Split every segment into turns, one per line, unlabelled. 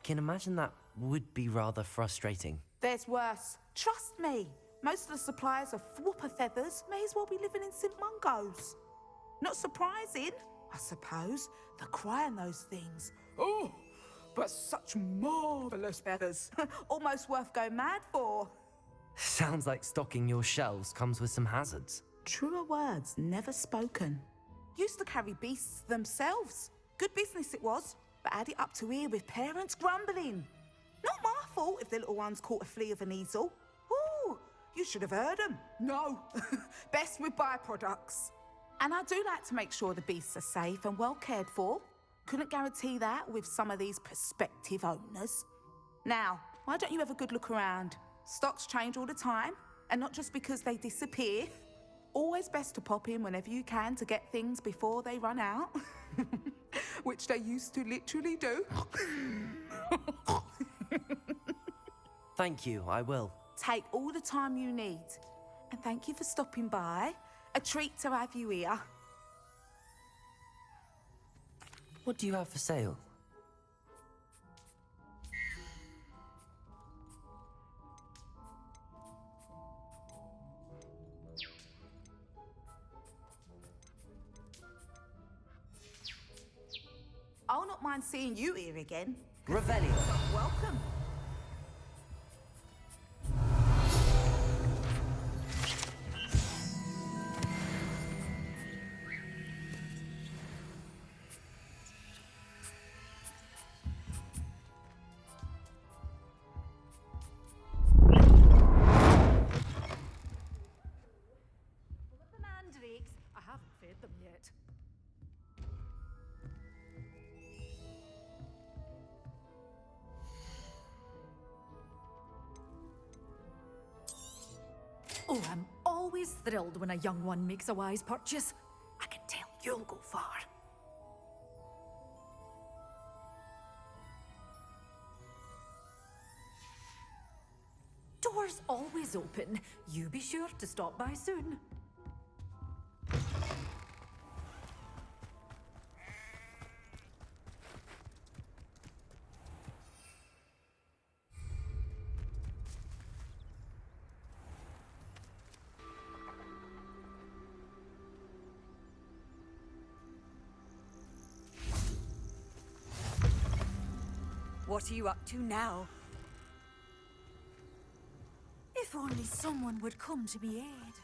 can imagine that would be rather frustrating.
There's worse. Trust me. Most of the suppliers of Thwopper feathers may as well be living in St. Mungo's. Not surprising, I suppose, the cry on those things. Oh, but such marvellous feathers. Almost worth going mad for.
Sounds like stocking your shelves comes with some hazards.
Truer words never spoken. Used to carry beasts themselves. Good business it was, but add it up to here with parents grumbling. Not my fault if the little ones caught a flea of an easel. Ooh, you should have heard them. No, best with byproducts. And I do like to make sure the beasts are safe and well cared for. Couldn't guarantee that with some of these prospective owners. Now, why don't you have a good look around? Stocks change all the time, and not just because they disappear. Always best to pop in whenever you can to get things before they run out. Which they used to literally do.
Thank you, I will.
Take all the time you need. And thank you for stopping by. A treat to have you here.
What do you have for sale?
I'll not mind seeing you here again.
Revelio.
Welcome.
The mandrakes, I haven't fed them yet. Oh, I'm always thrilled when a young one makes a wise purchase. I can tell you'll go far. Doors always open. You be sure to stop by soon.
What are you up to now? If only someone would come to me aid.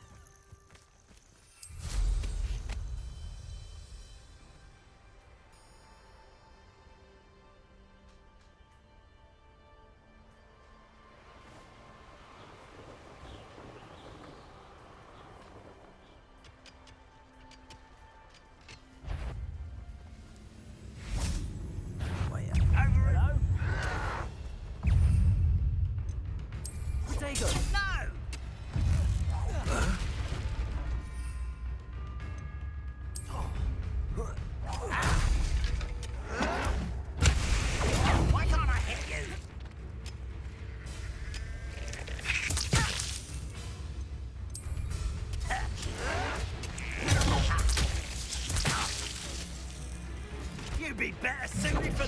You'd be better suited for...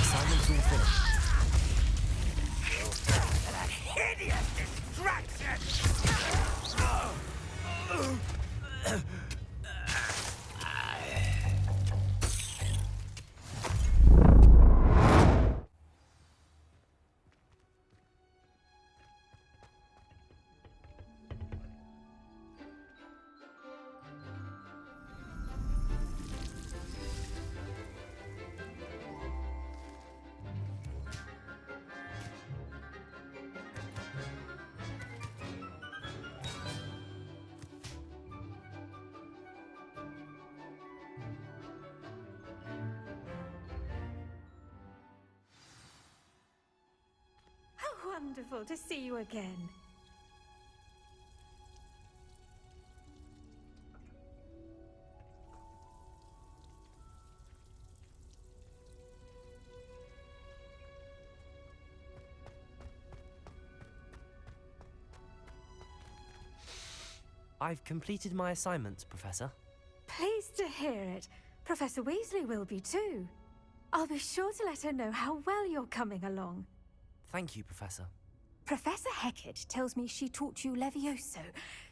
Assignment's all finished.
That hideous distraction!
How wonderful to see you again.
I've completed my assignments, Professor.
Pleased to hear it.
Professor Weasley will be too. I'll be sure to let her know how well you're coming along.
Thank you, Professor.
Professor Hecat tells me she taught you Levioso,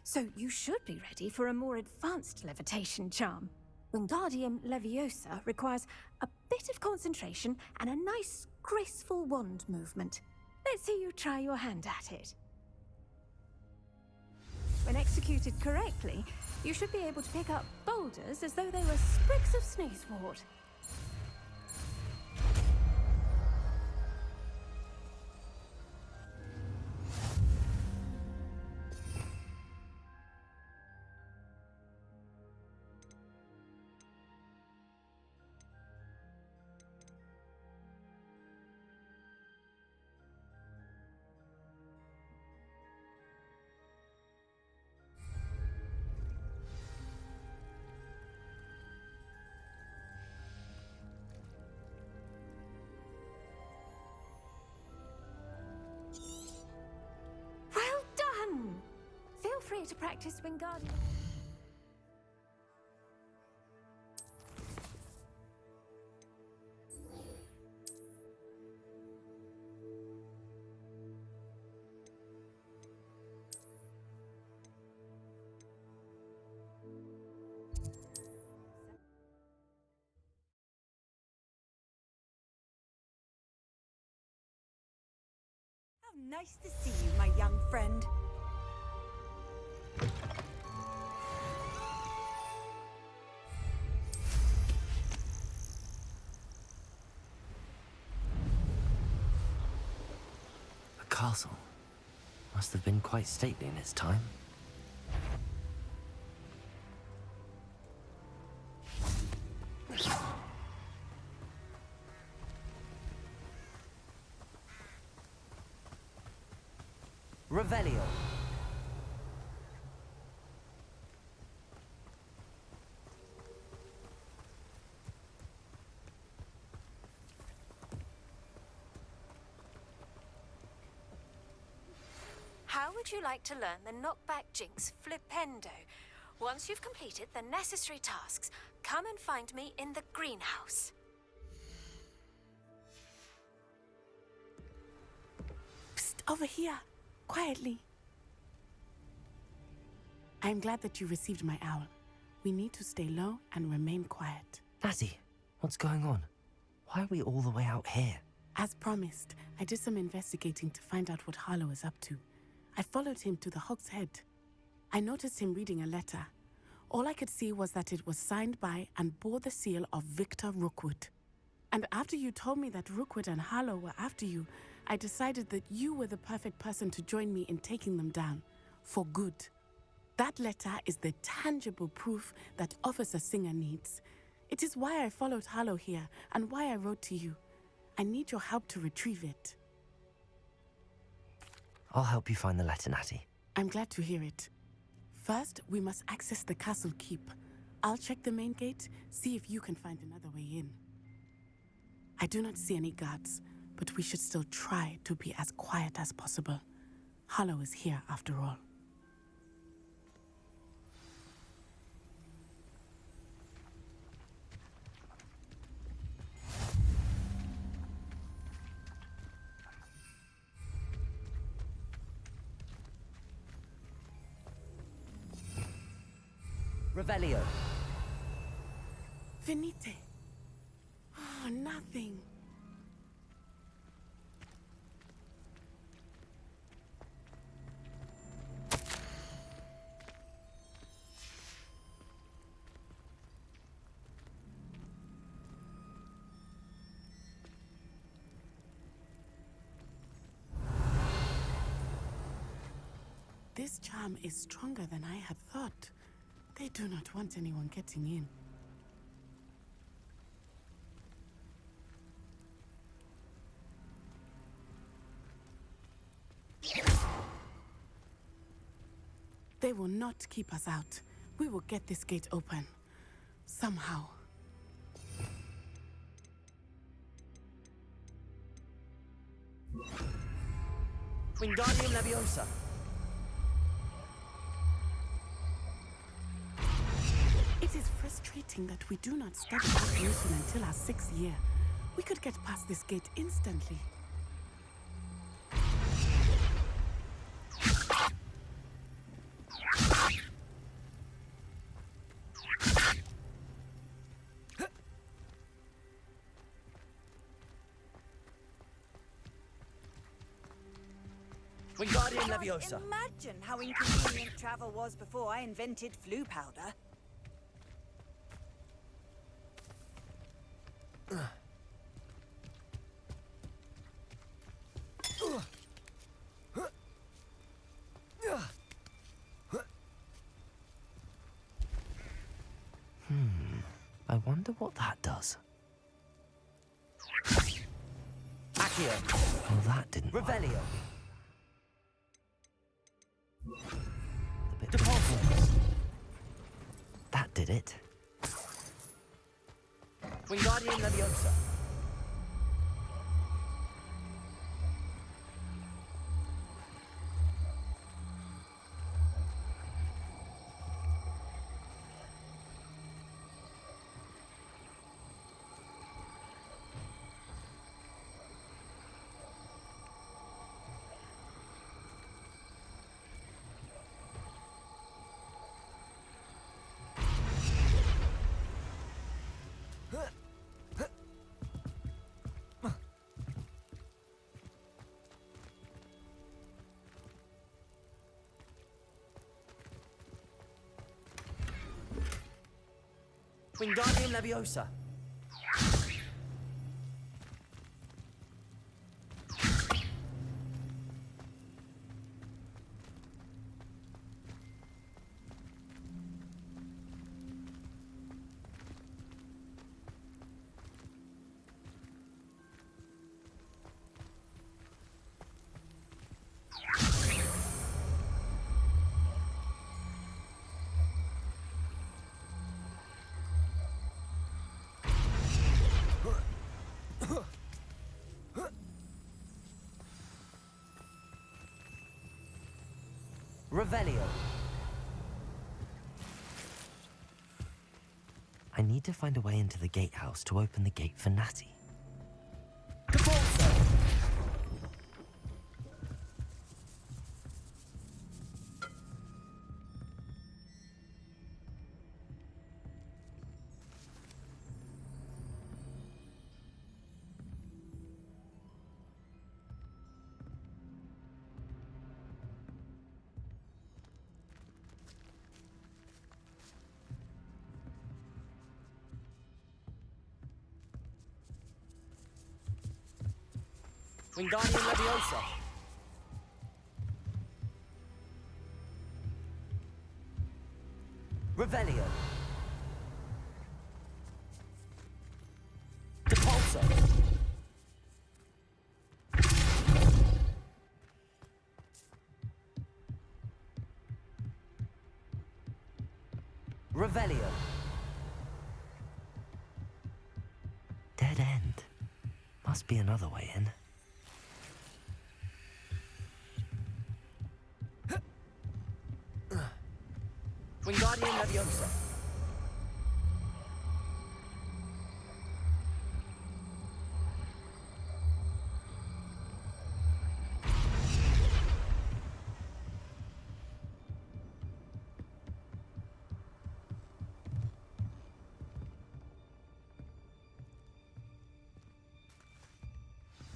so you should be ready for a more advanced levitation charm. Wingardium Leviosa requires a bit of concentration and a nice, graceful wand movement. Let's see you try your hand at it. When executed correctly, you should be able to pick up boulders as though they were sprigs of sneezewort. Feel free to practice Wingardium.
How nice to see you, my young friend.
The castle must have been quite stately in its time. Revelio.
How would you like to learn the knockback jinx Flipendo? Once you've completed the necessary tasks, come and find me in the greenhouse.
Psst, over here. Quietly. I'm glad that you received my owl. We need to stay low and remain quiet.
Natty, what's going on? Why are we all the way out here?
As promised, I did some investigating to find out what Harlow is up to. I followed him to the Hog's Head. I noticed him reading a letter. All I could see was that it was signed by and bore the seal of Victor Rookwood. And after you told me that Rookwood and Harlow were after you, I decided that you were the perfect person to join me in taking them down. For good. That letter is the tangible proof that Officer Singer needs. It is why I followed Harlow here and why I wrote to you. I need your help to retrieve it.
I'll help you find the letter, Natty.
I'm glad to hear it. First, we must access the castle keep. I'll check the main gate, see if you can find another way in. I do not see any guards, but we should still try to be as quiet as possible. Harlow is here after all.
Revelio.
Venite. Oh, nothing. This charm is stronger than I had thought. They do not want anyone getting in. They will not keep us out. We will get this gate open. Somehow.
Wingardium Leviosa.
It is frustrating that we do not study evolution until our 6th year. We could get past this gate instantly.
Wingardium Leviosa.
Imagine how inconvenient travel was before I invented flu powder.
I wonder what that does.
Accio.
Well, that didn't work.
Revelio.
A bit
Depulso.
That did it.
Wingardium Leviosa. Wingardium Leviosa. Revelio.
I need to find a way into the gatehouse to open the gate for Natty.
Depulso. Wingardium Leviosa. Revelio. Depulso. Revelio.
Dead end. Must be another way in.
Wingardium Leviosa.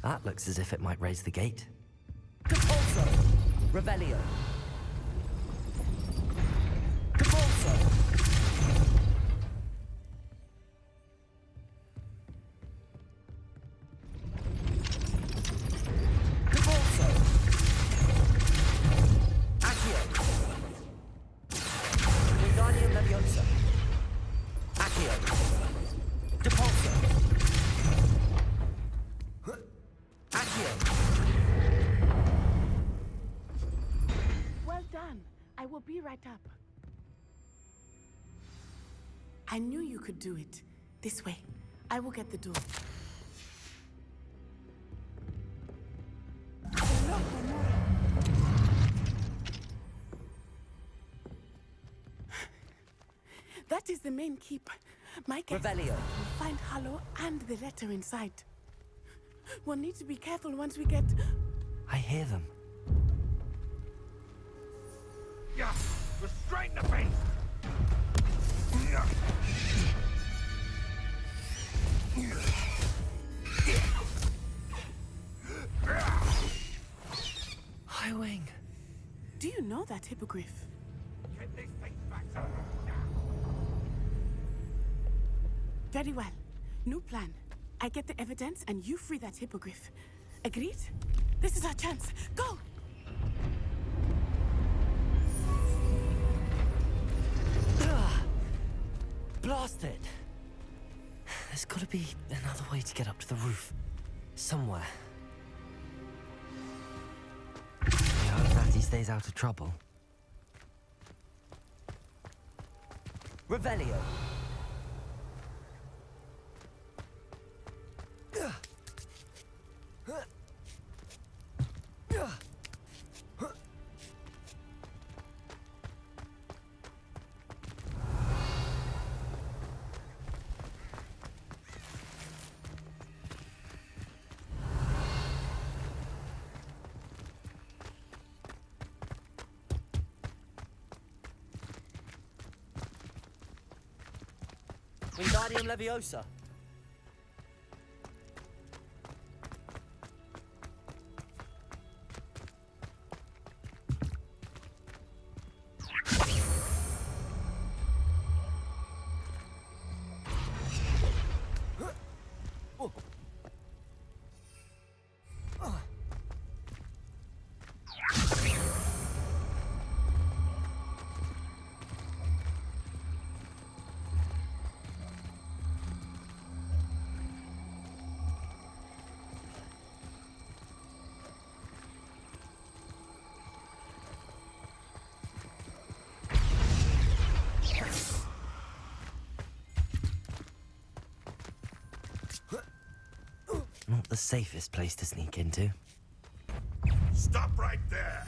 That looks as if it might raise the gate.
Depulso. Revelio. Depulso. Depulso. Accio. Wingardium Leviosa. Accio. Depulso. Accio.
Well done. I will be right up. I knew you could do it. This way. I will get the door. That is the main keep. My guess
Revelio.
is that we'll find Harlow and the letter inside. We'll need to be careful once we get...
I hear them.
Yeah, restrain the beast!
High Wing.
Do you know that hippogriff?
Get these things back to now.
Very well. New plan. I get the evidence and you free that hippogriff. Agreed? This is our chance. Go!
Blast it! There's gotta be another way to get up to the roof. Somewhere. I hope Natty stays out of trouble.
Revelio. Wingardium Leviosa.
Not the safest place to sneak into.
Stop right there!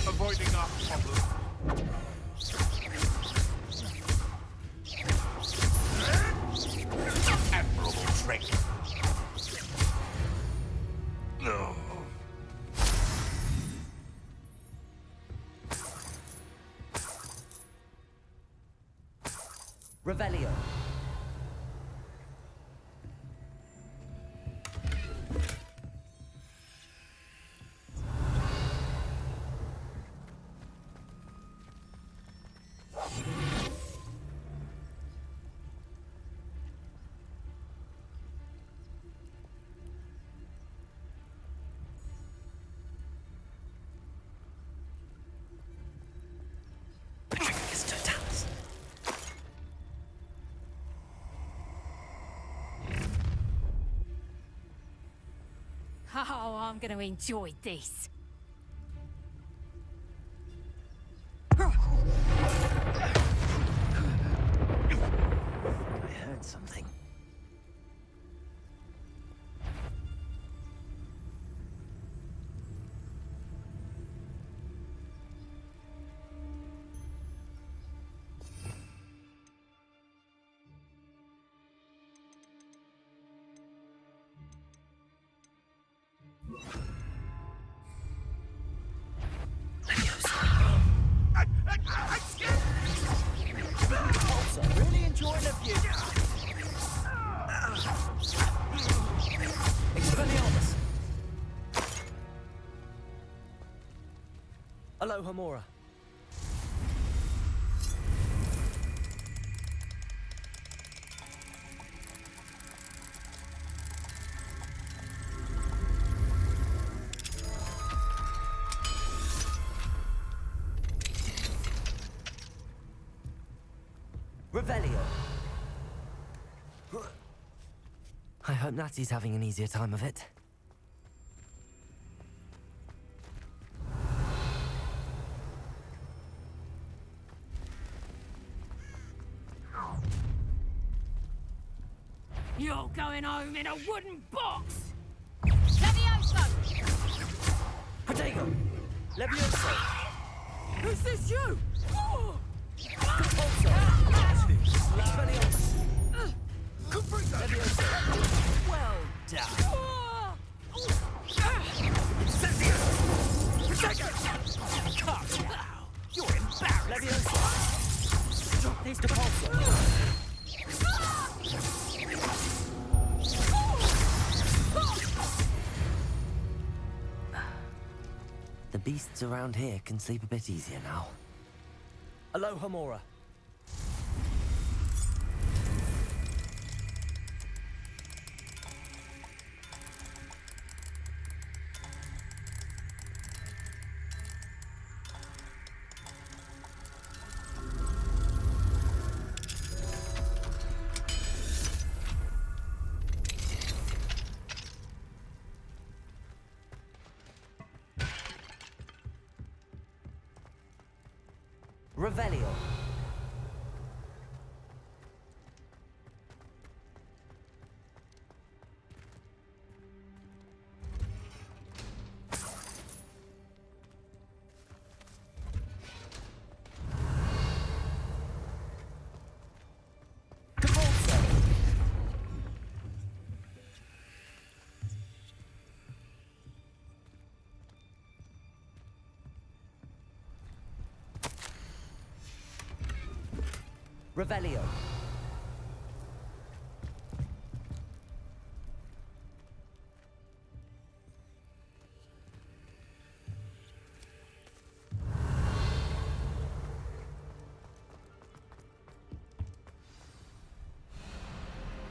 Avoiding our problem. Admirable trick. No.
Revelio.
Patricus Totalis.
Oh, I'm going to enjoy this.
I heard something.
I'm scared!
Also, really enjoying the view. Expelliarmus. Alohomora. Revelio.
I hope Natty's having an easier time of it.
You're going home in a wooden box! Leviosa!
Levioso!
Who's this, you?
Compulso! Expelliarmus! Levioso! Well done! Cut! You're embarrassed! Levioso! Drop these Compulso!
The beasts around here can sleep a bit easier now.
Aloha Mora. Revelio. Compulso. Revelio.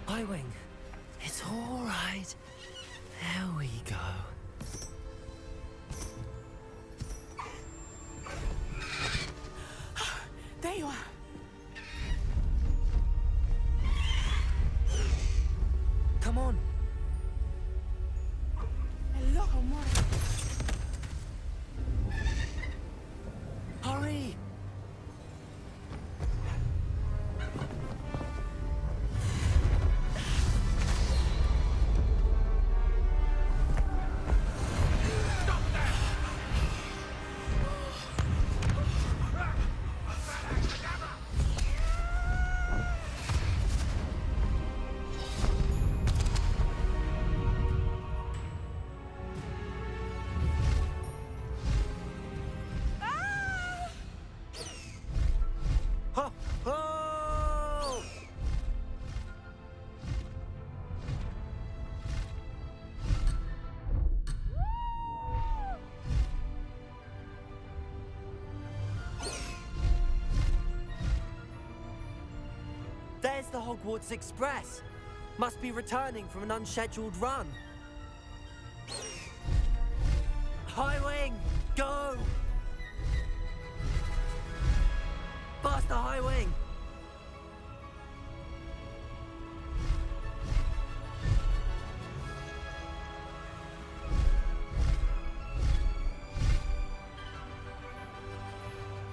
Highwing, it's all right. There we go.
There you are.
Come on.
Hello, Mora.
Hurry! Ho! Ho!
There's the Hogwarts Express. Must be returning from an unscheduled run. Highwing, go! Faster, Highwing!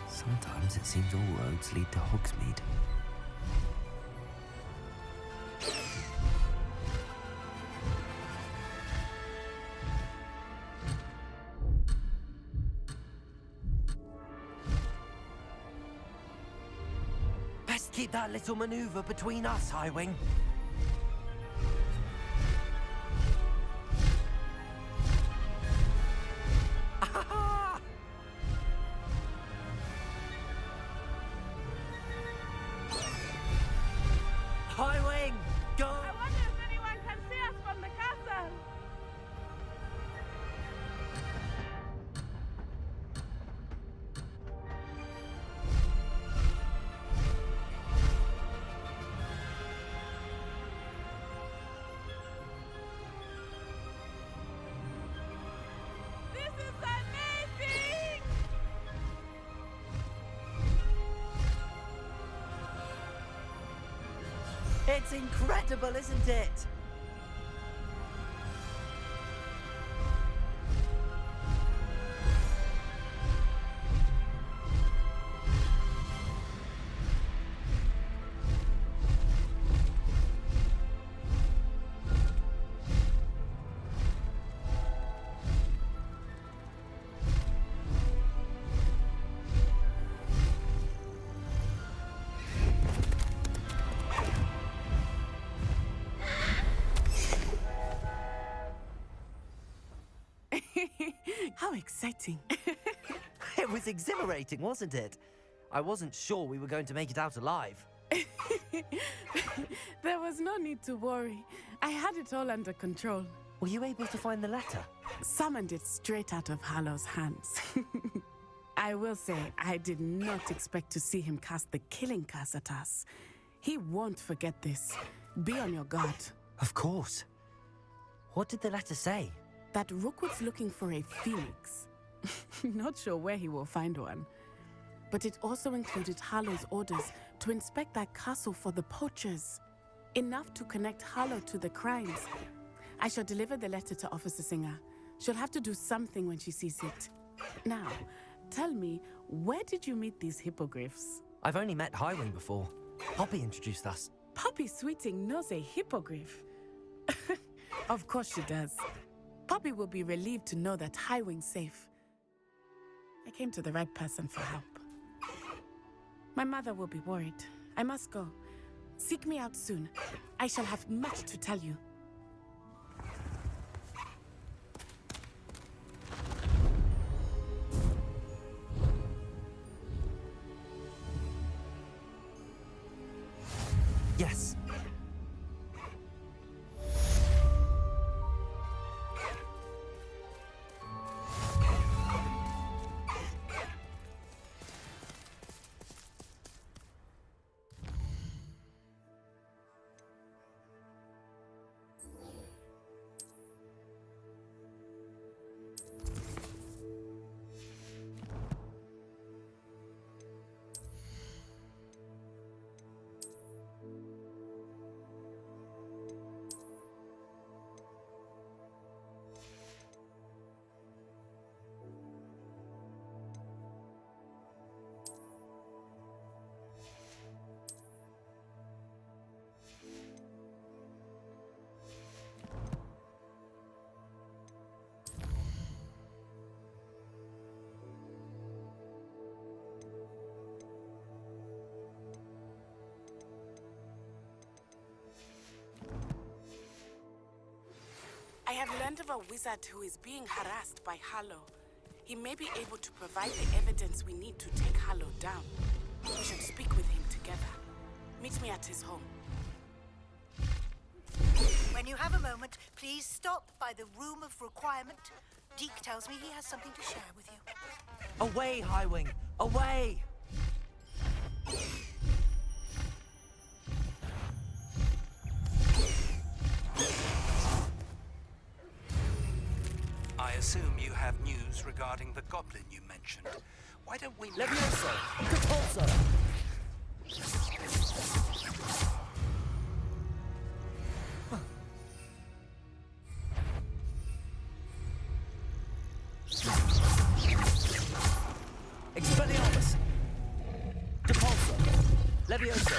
Sometimes it seems all roads lead to Hogsmeade.
Best keep that little maneuver between us, Highwing. Ahaha! Highwing, go!
I wonder if anyone can see us from the castle. This is amazing!
It's incredible, isn't it?
How exciting.
It was exhilarating, wasn't it? I wasn't sure we were going to make it out alive.
There was no need to worry. I had it all under control.
Were you able to find the letter?
Summoned it straight out of Harlow's hands. I will say, I did not expect to see him cast the killing curse at us. He won't forget this. Be on your guard.
Of course. What did the letter say?
That Rookwood's looking for a phoenix. Not sure where he will find one. But it also included Harlow's orders to inspect that castle for the poachers. Enough to connect Harlow to the crimes. I shall deliver the letter to Officer Singer. She'll have to do something when she sees it. Now, tell me, where did you meet these hippogriffs?
I've only met Highwing before. Poppy introduced us.
Poppy Sweeting knows a hippogriff. Of course she does. Poppy will be relieved to know that Highwing's safe. I came to the right person for help. My mother will be worried. I must go. Seek me out soon. I shall have much to tell you.
Yes.
I have learned of a wizard who is being harassed by Harlow. He may be able to provide the evidence we need to take Harlow down. We should speak with him together. Meet me at his home.
When you have a moment, please stop by the Room of Requirement. Deke tells me he has something to share with you.
Away, Highwing! Away!
I assume you have news regarding the goblin you mentioned. Why don't we...
Levioso! Compulso! Expelliarmus! Compulso! Levioso!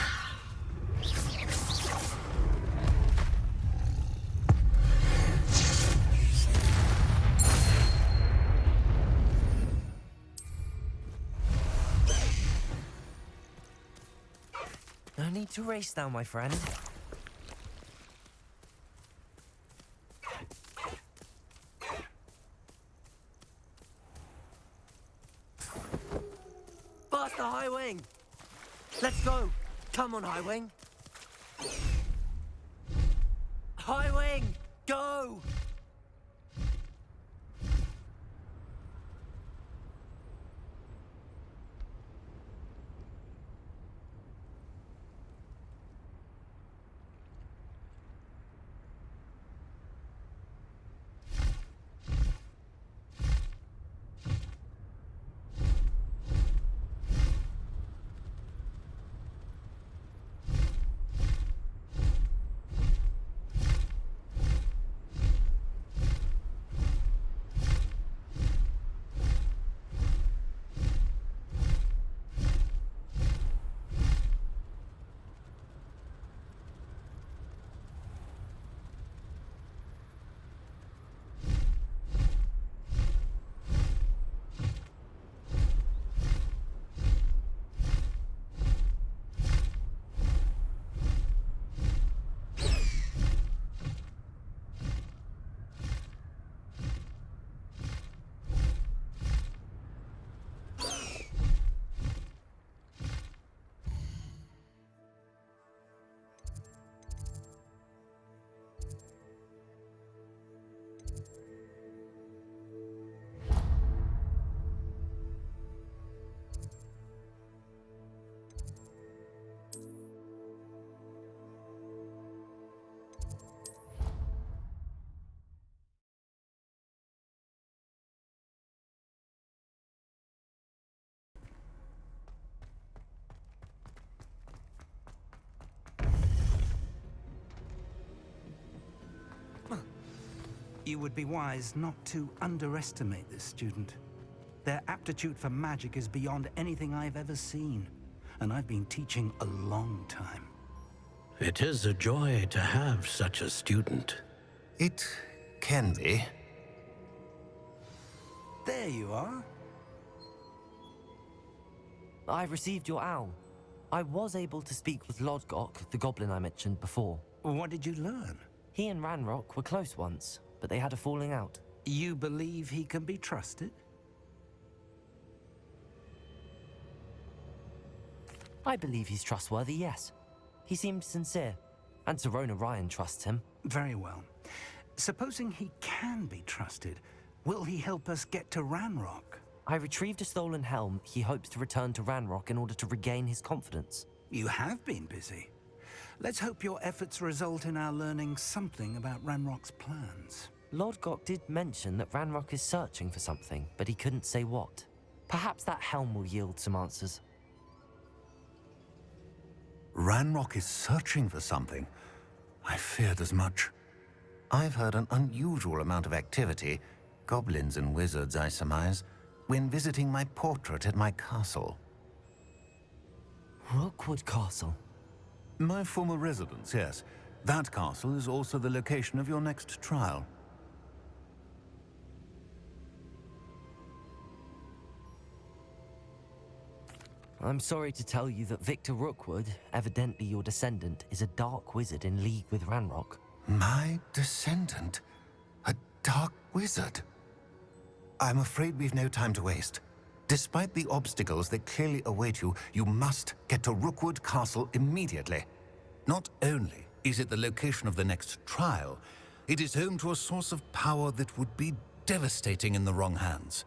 No need to race now, my friend. Faster, Highwing! Let's go! Come on, Highwing! Highwing! Go!
You would be wise not to underestimate this student. Their aptitude for magic is beyond anything I've ever seen, and I've been teaching a long time.
It is a joy to have such a student.
It can be.
There you are.
I received your owl. I was able to speak with Lodgok, the goblin I mentioned before.
What did you learn?
He and Ranrock were close once, but they had a falling out.
You believe he can be trusted?
I believe he's trustworthy, yes. He seemed sincere, and Serona Ryan trusts him.
Very well. Supposing he can be trusted, will he help us get to Ranrock?
I retrieved a stolen helm. He hopes to return to Ranrock in order to regain his confidence.
You have been busy. Let's hope your efforts result in our learning something about Ranrock's plans.
Lodgok did mention that Ranrock is searching for something, but he couldn't say what. Perhaps that helm will yield some answers.
Ranrock is searching for something. I feared as much. I've heard an unusual amount of activity, goblins and wizards, I surmise, when visiting my portrait at my castle.
Rookwood Castle?
My former residence, yes. That castle is also the location of your next trial.
I'm sorry to tell you that Victor Rookwood, evidently your descendant, is a dark wizard in league with Ranrock.
My descendant? A dark wizard? I'm afraid we've no time to waste. Despite the obstacles that clearly await you, you must get to Rookwood Castle immediately. Not only is it the location of the next trial, it is home to a source of power that would be devastating in the wrong hands.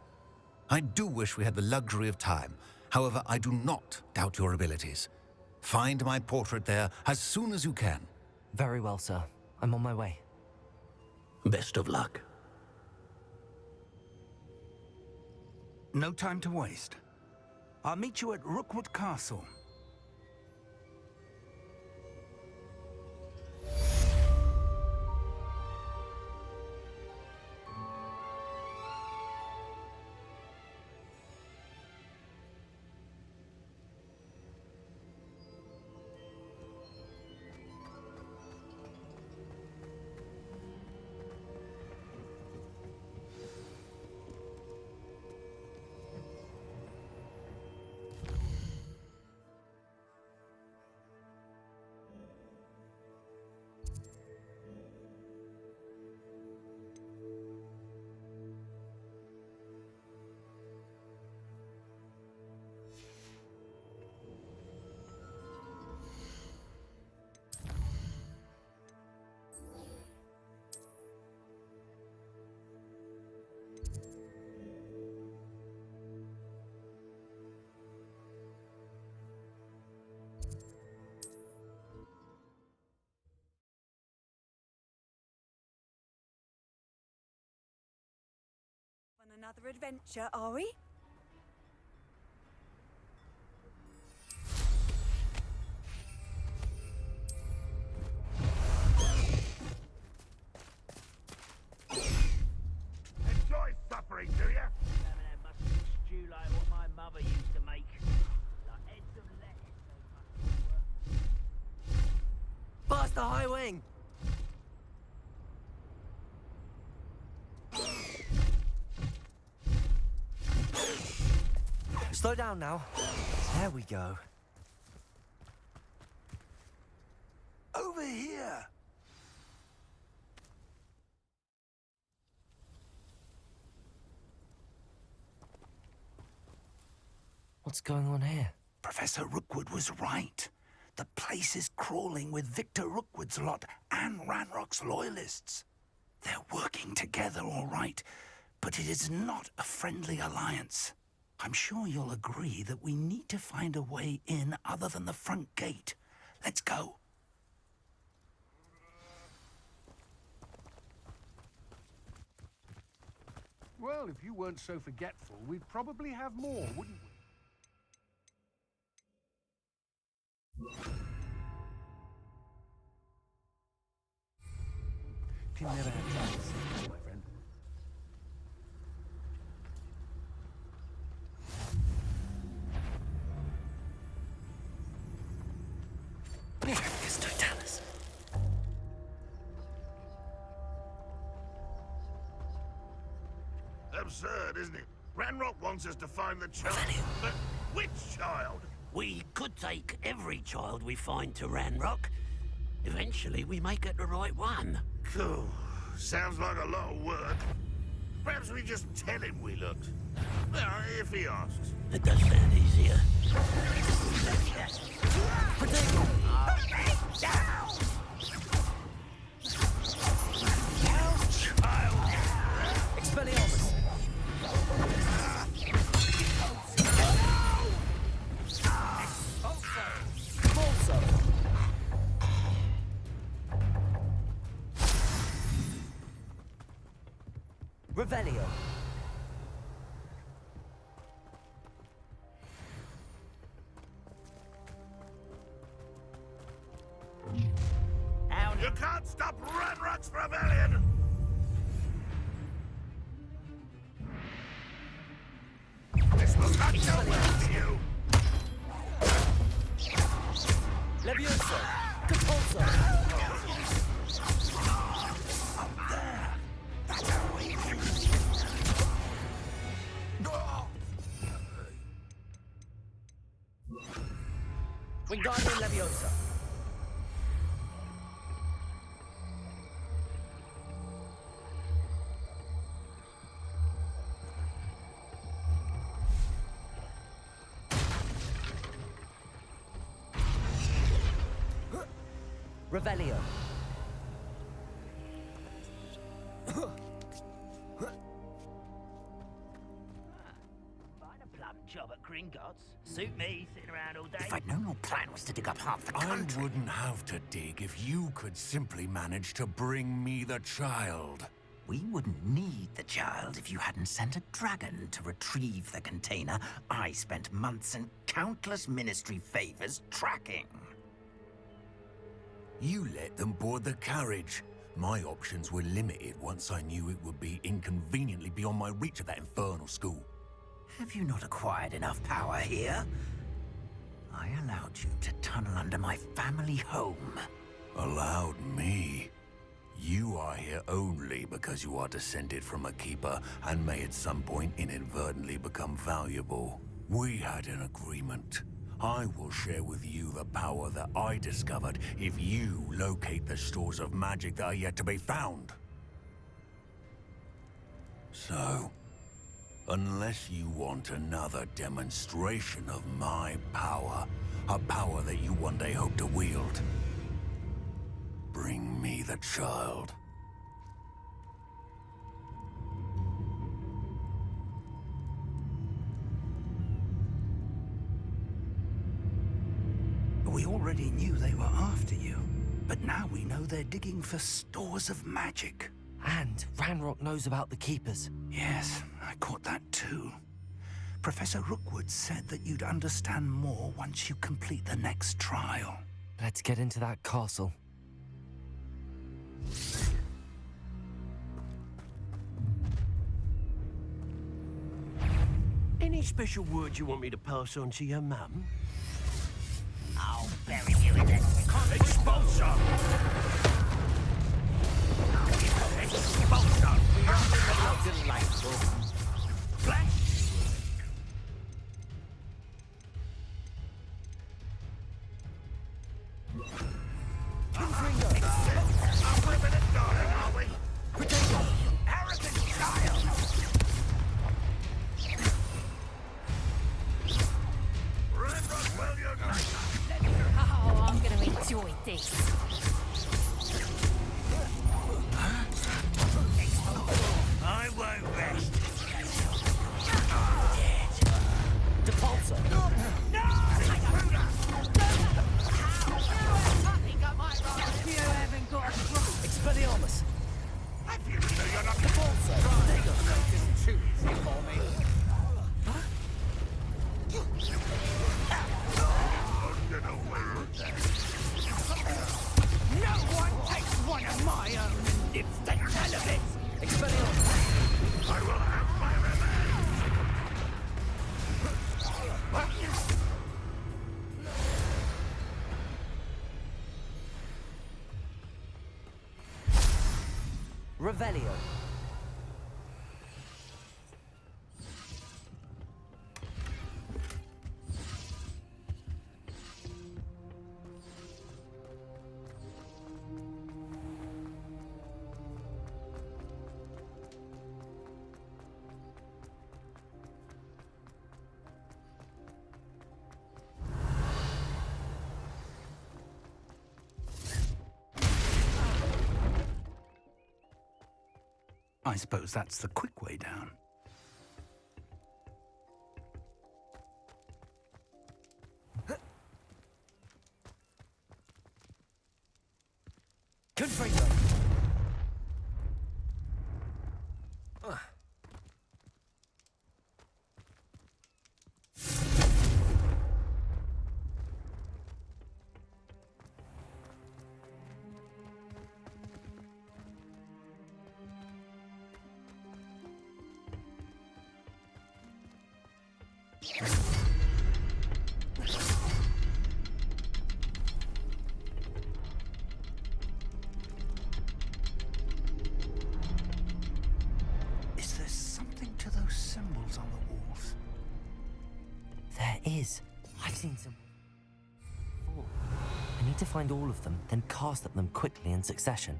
I do wish we had the luxury of time. However, I do not doubt your abilities. Find my portrait there as soon as you can.
Very well, sir. I'm on my way.
Best of luck.
No time to waste. I'll meet you at Rookwood Castle.
On another adventure, are we?
Enjoy suffering, do you?
That must be stew like what my mother used to make. Like heads of lettuce, they must be.
Blast the high wing! Slow down now. There we go.
Over here!
What's going on here?
Professor Rookwood was right. The place is crawling with Victor Rookwood's lot and Ranrock's loyalists. They're working together, all right, but it is not a friendly alliance. I'm sure you'll agree that we need to find a way in other than the front gate. Let's go.
Well, if you weren't so forgetful, we'd probably have more, wouldn't we?
Tim never had time to see my friend.
absurd, isn't it? Ranrock wants us to find the child. But which child?
We could take every child we find to Ranrock. Eventually, we may get the right one.
Cool. Sounds like a lot of work. Perhaps we just tell him we looked. Well, if he asks.
It does sound easier.
Expelliarmus! Expulso! Revelio!
You can't stop Ranrock's rebellion! This will not go well for you!
Levioso! Compulso!
Up there. That's how we
Wingardium Leviosa! Revelio.
Find a plum job at Gringotts. Suit me, sitting around all day.
If I'd known your plan was to dig up half the country...
I wouldn't have to dig if you could simply manage to bring me the child.
We wouldn't need the child if you hadn't sent a dragon to retrieve the container I spent months and countless ministry favors tracking.
You let them board the carriage. My options were limited once I knew it would be inconveniently beyond my reach at that infernal school.
Have you not acquired enough power here? I allowed you to tunnel under my family home.
Allowed me? You are here only because you are descended from a keeper and may at some point inadvertently become valuable. We had an agreement. I will share with you the power that I discovered if you locate the stores of magic that are yet to be found. So, unless you want another demonstration of my power, a power that you one day hope to wield, bring me the child.
We already knew they were after you, but now we know they're digging for stores of magic.
And Ranrock knows about the Keepers.
Yes, I caught that too. Professor Rookwood said that you'd understand more once you complete the next trial.
Let's get into that castle.
Any special words you want me to pass on to your mum?
I'll bury you in it.
Expulsor! Expulsor!
Delightful.
Flash! Our women and darling, are we? Arrogant child! Ranrock, well, you're nice.
Oh, I'm gonna enjoy this.
I won't rest.
Depulso. Expelliarmus.
I feel as though you're not
Depulso.
This is too easy for me. Get away with that.
No one takes one of my own and lives to tell of it!
Expelliarmus.
I will have my revenge.
Revelio.
I suppose that's the quick way down.
Confringo!
Is there something to those symbols on the walls?
There is. I've seen some before. I need to find all of them, then cast at them quickly in succession.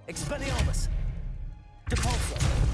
Expelliarmus! Depulso!